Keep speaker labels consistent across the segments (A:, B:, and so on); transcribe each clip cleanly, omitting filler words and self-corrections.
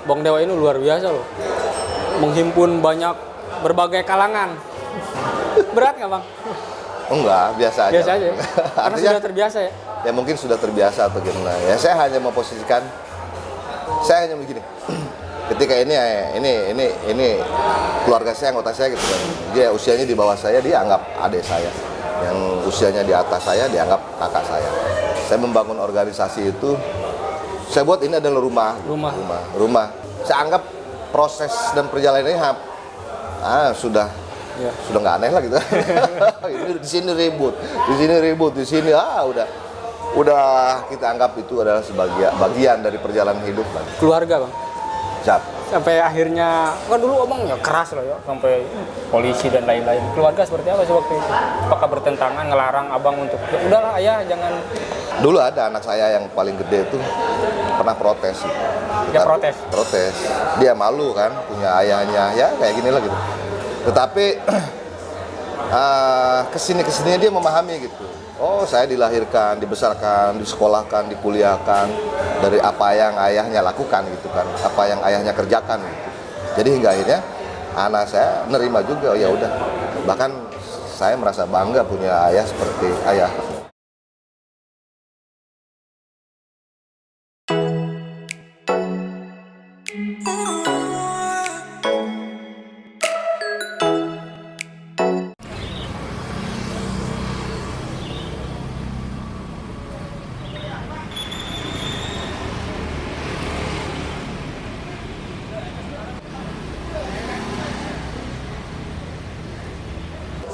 A: Bang Dewa ini luar biasa loh. Menghimpun banyak berbagai kalangan. Berat nggak Bang?
B: Enggak, biasa aja.
A: Biasa aja ya? Karena sudah terbiasa ya?
B: Ya mungkin sudah terbiasa atau gimana. Ya saya hanya memposisikan, saya hanya begini. Ketika ini keluarga saya, anggota saya gitu kan. Dia usianya di bawah saya, dia anggap adik saya. Yang usianya di atas saya, dianggap kakak saya. Saya membangun organisasi itu, saya buat ini adalah rumah. Saya anggap proses dan perjalanan ini sudah nggak aneh lah gitu. Ini di sini ribut, di sini udah kita anggap itu adalah sebagai bagian dari perjalanan hidup kan.
A: Keluarga Bang?
B: Siap.
A: Sampai akhirnya, kan dulu Abang ya keras loh ya, sampai polisi dan lain-lain. Keluarga seperti apa sih waktu itu? Apakah bertentangan, ngelarang Abang untuk, ya udahlah ayah jangan.
B: Dulu ada anak saya yang paling gede itu pernah protes.
A: Ya protes?
B: Protes. Dia malu kan, punya ayahnya, ya kayak gini lah gitu. Tetapi kesini-kesininya dia memahami gitu. Oh, saya dilahirkan, dibesarkan, disekolahkan, dikuliahkan dari apa yang ayahnya lakukan gitu kan, apa yang ayahnya kerjakan gitu. Jadi hingga akhirnya anak saya nerima juga, ya udah. Bahkan saya merasa bangga punya ayah seperti ayah.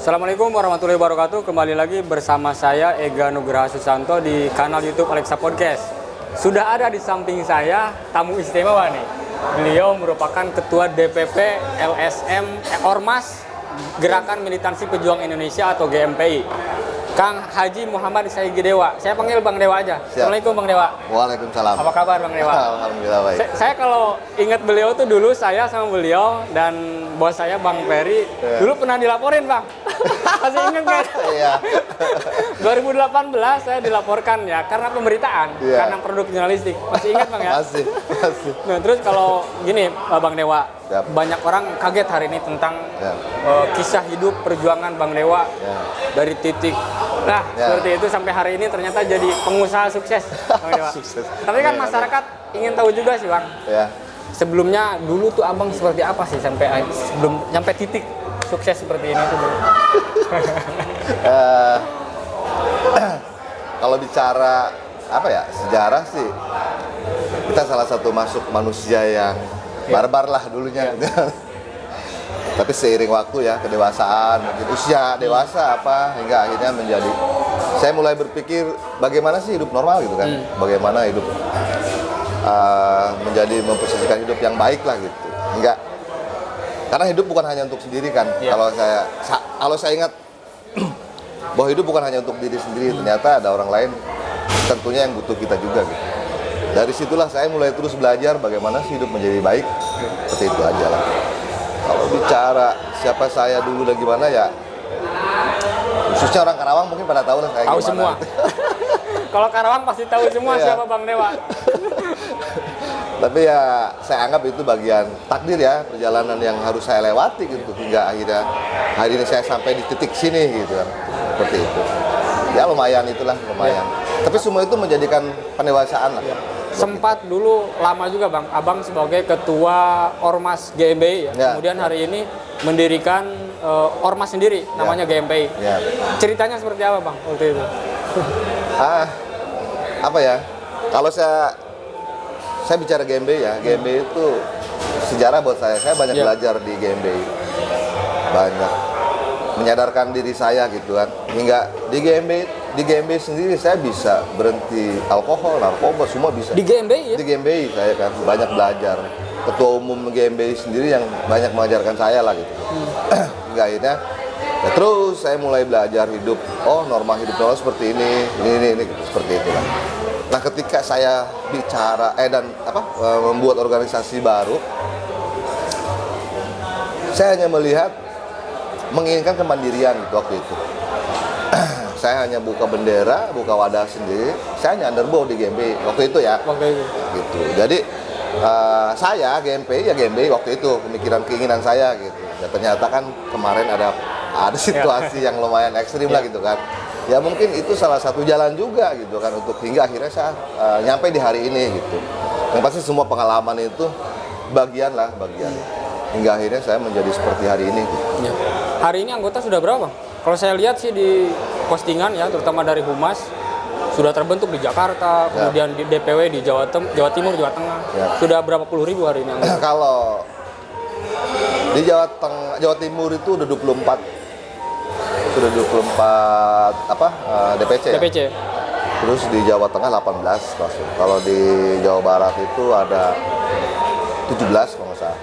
A: Assalamualaikum warahmatullahi wabarakatuh. Kembali lagi bersama saya Ega Nugraha Susanto di kanal YouTube Alexa Podcast. Sudah ada di samping saya tamu istimewa nih. Beliau merupakan Ketua DPP LSM Ormas Gerakan Militansi Pejuang Indonesia atau GMPI, Kang Haji Muhammad Saigi Dewa. Saya panggil Bang Dewa aja.
B: Siap.
A: Assalamualaikum Bang Dewa.
B: Waalaikumsalam.
A: Apa kabar Bang Dewa?
B: Alhamdulillah baik.
A: Saya kalau ingat beliau tuh dulu saya sama beliau dan bos saya Bang Ferry dulu pernah dilaporin Bang. Masih ingat kan?
B: Iya.
A: 2018 saya dilaporkan ya karena pemberitaan, karena produk jurnalistik. Masih ingat Bang ya?
B: Masih.
A: Nah, terus kalau gini Bang Dewa,
B: Siap.
A: banyak orang kaget hari ini tentang kisah hidup perjuangan Bang Dewa dari titik seperti itu sampai hari ini ternyata jadi pengusaha sukses Bang Dewa.
B: Sukses.
A: Tapi kan masyarakat ingin tahu juga sih Bang.
B: Ya.
A: Sebelumnya dulu tuh Abang seperti apa sih sampai sebelum nyampe titik sukses seperti ini tuh?
B: Kalau bicara apa ya, sejarah sih kita salah satu masuk manusia yang barbar lah dulunya. Tapi seiring waktu ya, kedewasaan, mungkin usia dewasa hingga akhirnya menjadi, saya mulai berpikir bagaimana sih hidup normal gitu kan, bagaimana hidup menjadi memposisikan hidup yang baik lah gitu. Enggak, karena hidup bukan hanya untuk sendiri kan. Kalau saya ingat bahwa hidup bukan hanya untuk diri sendiri, ternyata ada orang lain tentunya yang butuh kita juga gitu. Dari situlah saya mulai terus belajar bagaimana sih hidup menjadi baik. Seperti itu aja lah. Kalau bicara siapa saya dulu dan gimana ya, khususnya orang Karawang mungkin pada tahu lah saya
A: Tahu
B: gimana.
A: semua. Kalau Karawang pasti tahu semua siapa Bang Dewa.
B: Tapi ya saya anggap itu bagian takdir ya, perjalanan yang harus saya lewati gitu hingga akhirnya hari ini saya sampai di titik sini gitu kan. Seperti itu. Ya lumayan itulah, lumayan. Tapi semua itu menjadikan pendewasaan lah.
A: Sempat dulu lama juga Bang, Abang sebagai ketua Ormas GMPI ya. Kemudian hari ini mendirikan Ormas sendiri namanya GMPI. Ceritanya seperti apa Bang waktu itu?
B: Apa ya? Kalau saya bicara GMPI ya, GMPI itu sejarah buat saya banyak belajar di GMPI. Banyak menyadarkan diri saya gitu kan. Hingga di GMPI sendiri saya bisa berhenti alkohol, narkoba, semua bisa.
A: Di GMPI ya?
B: Di GMPI saya kan banyak belajar. Ketua umum GMPI sendiri yang banyak mengajarkan saya lah gitu. Hingga akhirnya ya terus saya mulai belajar hidup. Oh, norma hidup normal seperti ini gitu, seperti itu kan. Nah, ketika saya bicara membuat organisasi baru, saya hanya melihat menginginkan kemandirian gitu waktu itu. Saya hanya buka bendera, buka wadah sendiri. Saya hanya underbow di GMPI waktu itu ya.
A: Waktu itu.
B: Gitu. Jadi saya GMP ya GMB waktu itu keinginan saya gitu. Dan ternyata kan kemarin ada situasi yang lumayan ekstrim lah gitu kan. Ya mungkin itu salah satu jalan juga gitu kan untuk hingga akhirnya saya nyampe di hari ini gitu. Yang pasti semua pengalaman itu bagian hingga akhirnya saya menjadi seperti hari ini gitu.
A: Ya. Hari ini anggota sudah berapa? Kalau saya lihat sih di postingan ya, terutama dari Humas, sudah terbentuk di Jakarta, kemudian di DPW di Jawa Timur, Jawa Tengah. Sudah berapa puluh ribu hari ini anggota?
B: Kalau di Jawa Timur itu udah 24 DPC ya?
A: DPC.
B: Terus di Jawa Tengah 18 masuk. Kalau di Jawa Barat itu ada 17 kalau nggak salah.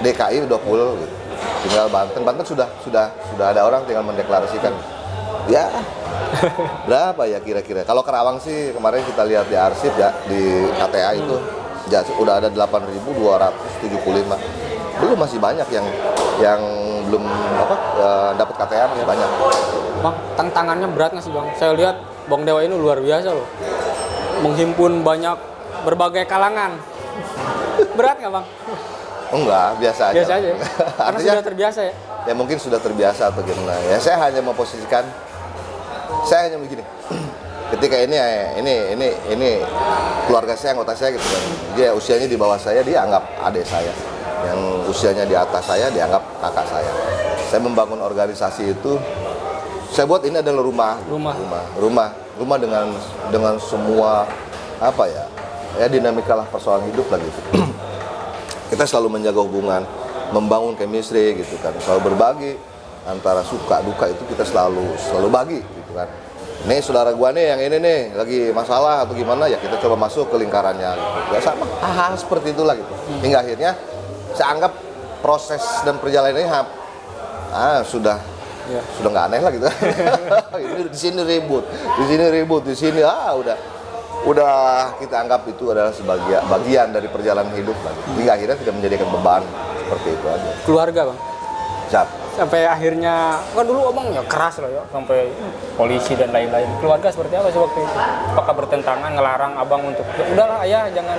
B: DKI udah full gitu. Tinggal Banten sudah ada orang tinggal mendeklarasikan. Ya. Berapa ya kira-kira? Kalau Karawang sih kemarin kita lihat di arsip ya di KTA itu udah ada 8.275. Belum masih banyak yang belum dapat KTA masih banyak.
A: Bang, tantangannya berat nggak sih Bang? Saya lihat Bang Dewa ini luar biasa loh. Menghimpun banyak berbagai kalangan. Berat nggak Bang?
B: Enggak, biasa aja.
A: Biasa aja. Karena
B: Artinya,
A: sudah terbiasa ya.
B: Ya mungkin sudah terbiasa atau gimana. Ya saya hanya memposisikan, saya hanya begini. Ketika ini keluarga saya, anggota saya gitu kan. Dia usianya di bawah saya, dia anggap adik saya. Yang usianya di atas saya, dianggap kakak saya. Saya membangun organisasi itu, saya buat ini adalah rumah dengan semua dinamika lah persoalan hidup lah gitu. Kita selalu menjaga hubungan, membangun chemistry gitu kan, selalu berbagi antara suka duka itu kita selalu bagi gitu kan. Nih saudara gua nih yang ini nih lagi masalah atau gimana ya kita coba masuk ke lingkarannya gitu. Ya sama hal seperti itulah gitu. Hingga akhirnya saya anggap proses dan perjalanan ini sudah nggak aneh lah gitu. Ini di sini ribut, di sini udah kita anggap itu adalah sebagai bagian dari perjalanan hidup lagi. Hingga akhirnya tidak menjadikan beban seperti itu aja.
A: Keluarga Bang.
B: Siap.
A: Sampai akhirnya kan dulu Abang ya keras loh ya sampai polisi dan lain-lain. Keluarga seperti apa sih waktu itu? Apakah bertentangan ngelarang Abang untuk ya udahlah ayah jangan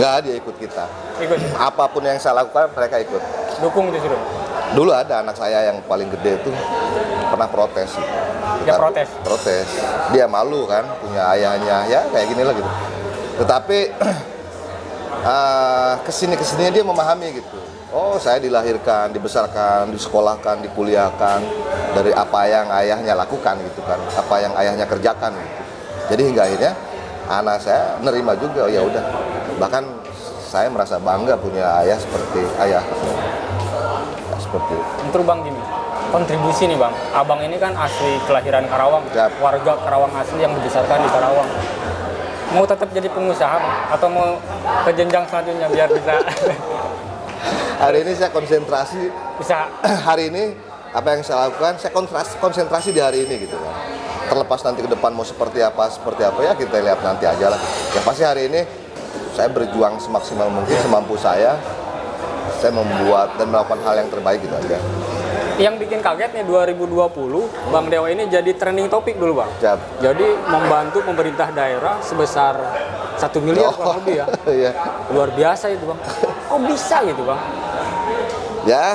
B: Nggak, dia ikut kita.
A: ikut
B: Apapun yang saya lakukan mereka ikut.
A: dukung itu sudah.
B: Dulu ada anak saya yang paling gede itu pernah protes.
A: Dia protes.
B: Dia malu kan punya ayahnya ya kayak gini lah gitu. Tetapi kesininya dia memahami gitu. Oh saya dilahirkan, dibesarkan, disekolahkan, dikuliahkan dari apa yang ayahnya lakukan gitu kan, apa yang ayahnya kerjakan gitu. Jadi hingga akhirnya anak saya nerima juga. Oh ya udah. Bahkan saya merasa bangga punya ayah seperti ayah. Seperti itu.
A: Untuk Bang gini, kontribusi nih Bang. Abang ini kan asli kelahiran Karawang, warga Karawang asli yang dibesarkan di Karawang. Mau tetap jadi pengusaha Bang? Atau mau ke jenjang selanjutnya biar bisa?
B: Hari ini saya konsentrasi.
A: Bisa.
B: Hari ini apa yang saya lakukan, saya konsentrasi di hari ini gitu kan. Terlepas nanti ke depan mau seperti apa ya kita lihat nanti aja lah. Yang pasti hari ini saya berjuang semaksimal mungkin semampu saya membuat dan melakukan hal yang terbaik gitu aja.
A: Yang bikin kaget nih 2020, Bang Dewa ini jadi trending topik dulu Bang.
B: Siap.
A: Jadi membantu pemerintah daerah sebesar 1 miliar kurang lebih ya.
B: Iya.
A: Luar biasa itu Bang. Kok bisa gitu Bang?
B: Ya,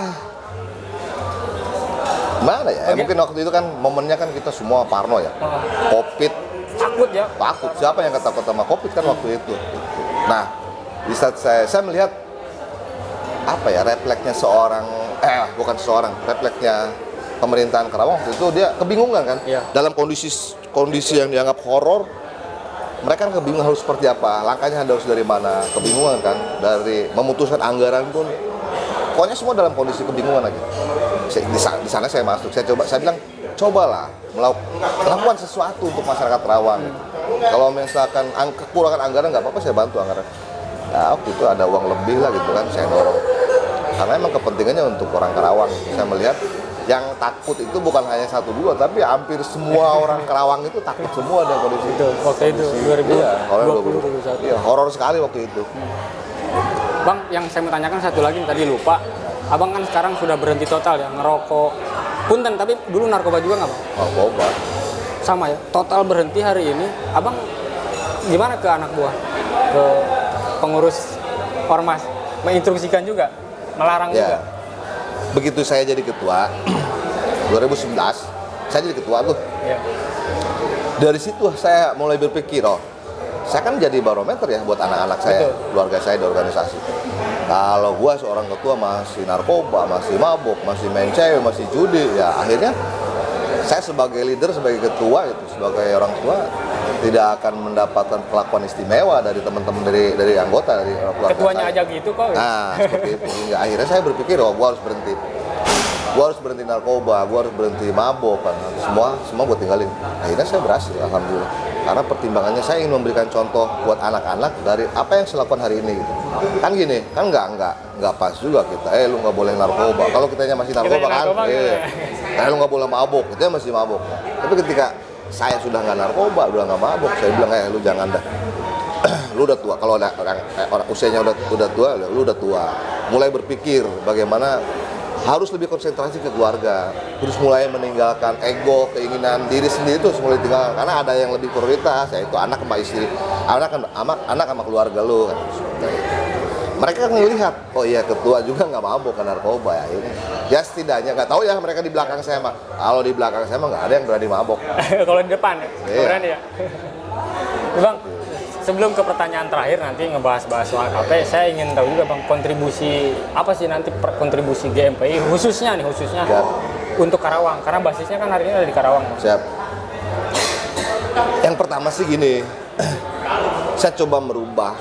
B: mana ya? Mungkin waktu itu kan momennya kan kita semua parno ya. Covid.
A: Takut ya?
B: Takut. Siapa yang takut sama Covid kan waktu itu. Nah, di saat saya melihat refleksnya refleksnya pemerintahan Karawang waktu itu dia kebingungan kan.
A: Iya.
B: Dalam kondisi yang dianggap horor, mereka kan kebingungan harus seperti apa, langkahnya harus dari mana, kebingungan kan, dari memutuskan anggaran pun, pokoknya semua dalam kondisi kebingungan aja. Di sana saya masuk, saya bilang, cobalah melakukan sesuatu untuk masyarakat Karawang. Kalau misalkan kekurangan anggaran nggak apa-apa, saya bantu anggaran. Ya waktu itu ada uang lebih lah gitu kan, saya dorong. Karena emang kepentingannya untuk orang Karawang. Saya melihat yang takut itu bukan hanya 1-2, tapi hampir semua orang Karawang itu takut semua dengan kondisi itu.
A: Waktu itu 2020.
B: Iya, horor sekali waktu itu.
A: Bang, yang saya mau tanyakan satu lagi tadi lupa. Abang kan sekarang sudah berhenti total ya ngerokok. Punten, tapi dulu narkoba juga nggak Bang?
B: Narkoba.
A: Sama ya, total berhenti hari ini. Abang gimana ke anak buah? Ke pengurus ormas menginstruksikan juga, melarang juga.
B: Begitu saya jadi ketua 2011, saya jadi ketua tuh.
A: Ya.
B: Dari situ saya mulai berpikir, saya kan jadi barometer ya buat anak-anak saya,
A: Betul.
B: keluarga saya di organisasi. Kalau gua seorang ketua masih narkoba, masih mabuk, masih main cewek, masih judi, ya akhirnya saya sebagai leader, sebagai ketua itu, sebagai orang tua tidak akan mendapatkan perlakuan istimewa dari teman-teman dari anggota dari keluarga
A: Ketuanya
B: saya.
A: aja gitu kok.
B: Nah, seperti itu. Hingga akhirnya saya berpikir, gua harus berhenti. Gua harus berhenti narkoba, gua harus berhenti mabok kan. Semua gua tinggalin. Akhirnya saya berhasil, alhamdulillah. Karena pertimbangannya saya ingin memberikan contoh buat anak-anak dari apa yang saya lakukan hari ini gitu. Kan gini, kan enggak pas juga kita. Lu nggak boleh narkoba. Kalau kitanya masih narkoba kan, lu nggak boleh mabok. Kita masih mabok. Tapi ketika saya sudah nggak narkoba, udah nggak mabok, saya bilang lu jangan dah. Lu udah tua. Kalau orang usianya udah tua, lu udah tua. Mulai berpikir bagaimana harus lebih konsentrasi ke keluarga, terus mulai meninggalkan ego, keinginan diri sendiri itu mulai tinggalkan, karena ada yang lebih prioritas, yaitu anak sama istri, anak sama keluarga lo. Mereka kan melihat, oh iya ketua juga nggak mabuk ke narkoba ya ini. Ya setidaknya nggak tahu ya mereka di belakang saya mah. Kalau di belakang saya mah nggak ada yang berani mabuk.
A: Kalau di depan ya,
B: Iya.
A: berani ya. Bang, sebelum ke pertanyaan terakhir nanti ngebahas-bahas soal KP, saya ingin tahu juga Bang, kontribusi apa sih nanti kontribusi GMPI khususnya
B: Ya.
A: untuk Karawang, karena basisnya kan hari ini ada di Karawang.
B: Siap. Yang pertama sih gini, saya coba merubah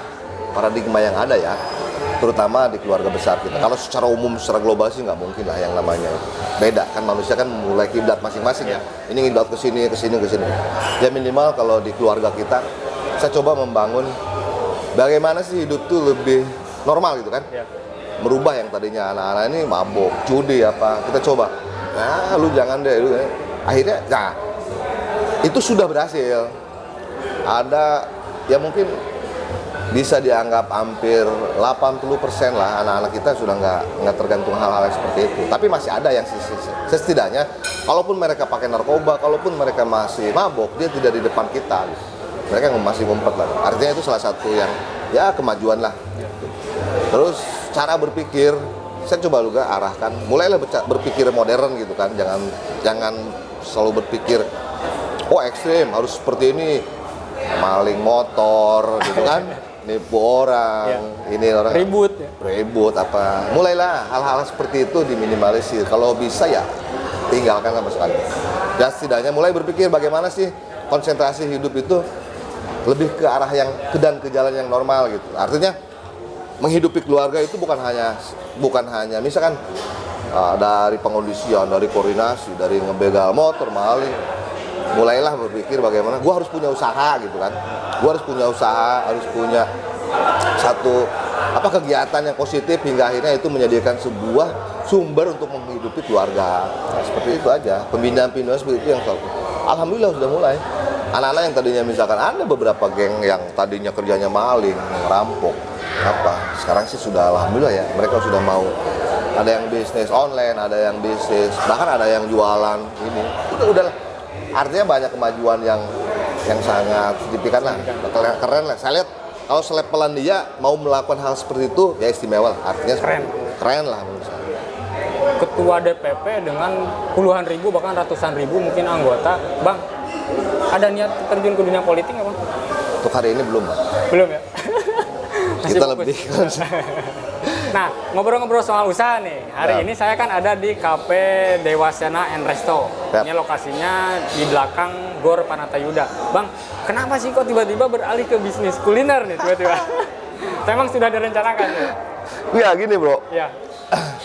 B: paradigma yang ada ya, terutama di keluarga besar kita. Kalau secara umum, secara global sih nggak mungkin lah yang namanya itu. Beda kan, manusia kan mulai kiblat masing-masing ya. Ini kiblat ke sini, ke sini, ke sini. Ya minimal kalau di keluarga kita, saya coba membangun bagaimana sih hidup tuh lebih normal gitu kan.
A: Ya.
B: Merubah yang tadinya anak-anak ini mabuk, judi apa, kita coba. Nah, lu jangan deh, lu. Akhirnya, nah, itu sudah berhasil. Ada, ya mungkin bisa dianggap hampir 80% lah anak-anak kita sudah nggak tergantung hal-hal yang seperti itu. Tapi masih ada yang setidaknya, kalaupun mereka pakai narkoba, kalaupun mereka masih mabuk, dia tidak di depan kita. Mereka masih ngumpet lah. Artinya itu salah satu yang ya kemajuan lah. Terus cara berpikir, saya coba juga arahkan, mulailah berpikir modern gitu kan. Jangan selalu berpikir, ekstrim harus seperti ini, maling motor gitu kan. Nipu orang, ini orang ribut apa. Mulailah hal-hal seperti itu diminimalisir. Kalau bisa ya tinggalkan sama sekali. Dan setidaknya mulai berpikir bagaimana sih konsentrasi hidup itu lebih ke arah yang ke jalan yang normal gitu. Artinya menghidupi keluarga itu bukan hanya misalkan dari pengondisian, dari koordinasi, dari ngebegal motor, maling. Mulailah berpikir bagaimana gua harus punya usaha gitu kan. Gua harus punya usaha, harus punya satu kegiatan yang positif hingga akhirnya itu menjadikan sebuah sumber untuk menghidupi keluarga. Nah, seperti itu aja. Pembinaan-pembinaan seperti itu yang alhamdulillah sudah mulai. Anak-anak yang tadinya misalkan ada beberapa geng yang tadinya kerjanya maling, rampok, sekarang sih sudah alhamdulillah ya, mereka sudah mau, ada yang bisnis online, ada yang bisnis, bahkan ada yang jualan ini. Udah artinya banyak kemajuan yang sangat signifikan lah, keren lah. Saya lihat kalau selevelan dia mau melakukan hal seperti itu ya istimewa lah, artinya keren lah menurut saya.
A: Ketua DPP dengan puluhan ribu bahkan ratusan ribu mungkin anggota, Bang, ada niat terjun ke dunia politik nggak Bang?
B: Untuk hari ini belum, Bang.
A: Belum ya?
B: Kita lebih
A: Nah, ngobrol-ngobrol soal usaha nih. Hari ini saya kan ada di Cafe Dewasana and Resto. Ini lokasinya di belakang Gor Panatayuda. Bang, kenapa sih kok tiba-tiba beralih ke bisnis kuliner nih tiba-tiba? Memang sudah direncanakan ya?
B: Iya, gini bro.
A: Iya.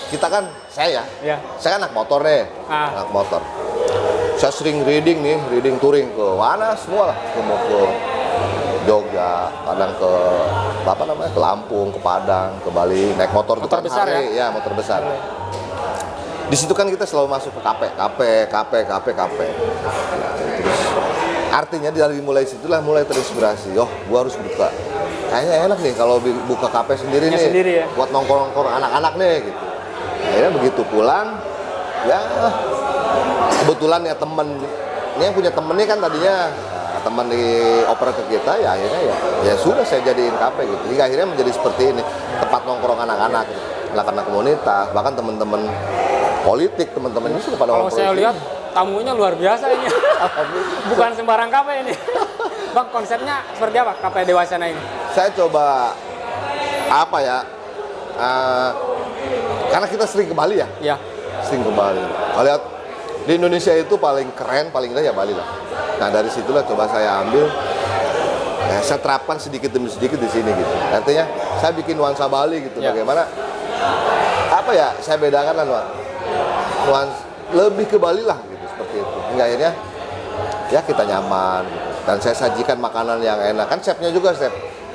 B: Kita kan, saya kan anak motor nih, anak motor. Saya sering reading touring ke mana semua lah, ke Jogja, kadang ke ke Lampung, ke Padang, ke Bali, naik motor
A: Motor besar ya?
B: Ya, motor besar. Di situ kan kita selalu masuk ke kafe. Terus artinya dari mulai situlah mulai terinspirasi. Gua harus buka. Kayaknya enak nih kalau buka kafe sendiri nih.
A: Ya?
B: Buat nongkrong anak-anak nih gitu. Akhirnya begitu pulang, ya kebetulan ya temen ini yang punya temen nih kan tadinya teman dioper ke kita, ya akhirnya ya sudah saya jadiin kafe gitu. Hingga akhirnya menjadi seperti ini, tempat nongkrong anak-anak, gitu. Anak-anak komunitas, bahkan teman-teman politik, teman-teman ini sudah pada
A: Kalau saya lihat tamunya luar biasa ini. Bukan sembarang kafe ini. Bang, konsepnya seperti apa kafe Dewasana ini?
B: Saya coba apa ya? Karena kita sering ke Bali ya.
A: Ya.
B: Sering ke Bali. Kalau lihat di Indonesia itu paling keren, paling indah ya Bali lah. Nah dari situlah coba saya ambil, saya terapkan sedikit demi sedikit di sini gitu. Artinya saya bikin nuansa Bali gitu.
A: Ya.
B: Bagaimana? Apa ya? Saya bedakan lah nuansa lebih ke Bali lah gitu seperti itu. Hingga akhirnya ya kita nyaman. Gitu. Dan saya sajikan makanan yang enak. Kan chefnya juga chef.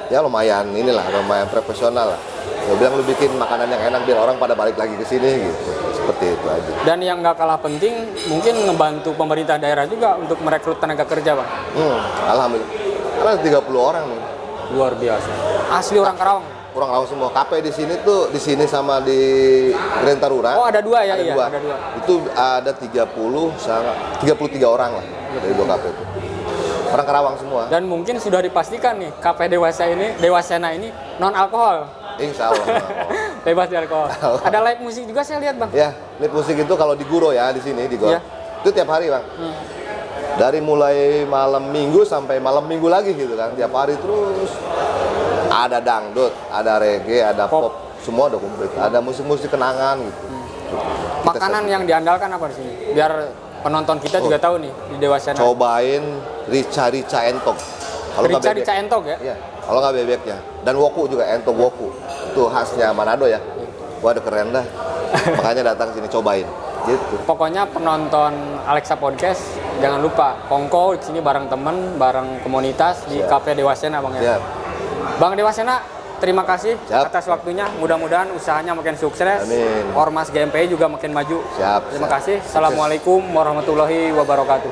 B: Ya lumayan inilah, lumayan profesional lah. Dia bilang lu bikin makanan yang enak biar orang pada balik lagi ke sini gitu. Seperti itu aja.
A: Dan yang nggak kalah penting, mungkin ngebantu pemerintah daerah juga untuk merekrut tenaga kerja, Bang.
B: Alhamdulillah. Karena 30 orang nih.
A: Luar biasa. Asli orang Karawang.
B: Orang Karawang semua. Kafe di sini tuh di sini sama di Grand Taruna.
A: Oh, ada dua ya?
B: Ada
A: Iya,
B: dua.
A: ada dua.
B: Itu ada 30 sama 33 orang lah dari dua kafe itu. Orang Karawang semua.
A: Dan mungkin sudah dipastikan nih, kafe Dewasana ini non alkohol.
B: Insya Allah.
A: Bebas dari alkohol. Ada live musik juga saya lihat, Bang.
B: Ya, live musik itu kalau di Guro ya di sini di Gor.
A: Ya.
B: Itu tiap hari, Bang. Dari mulai malam Minggu sampai malam Minggu lagi gitu kan. Tiap hari terus ada dangdut, ada reggae, ada pop, semua ada komplit. Ada musik-musik kenangan gitu.
A: Makanan yang diandalkan apa di sini? Biar penonton kita juga tahu nih di Dewasana.
B: Cobain rica-rica entok. Kalau nggak bebek.
A: Rica entok ya?
B: Iya, kalau nggak bebeknya. Dan woku juga, entok woku. Itu khasnya Manado ya. Waduh keren dah. Makanya datang sini cobain. Gitu.
A: Pokoknya penonton Alexa Podcast jangan lupa kongko di sini bareng temen, bareng komunitas di Cafe Dewasana, Bang ya.
B: Siap.
A: Bang Dewasana, terima kasih
B: Siap.
A: atas waktunya. Mudah-mudahan usahanya makin sukses.
B: Amin.
A: Ormas GMPI juga makin maju.
B: Siap.
A: Terima kasih. Assalamualaikum warahmatullahi wabarakatuh.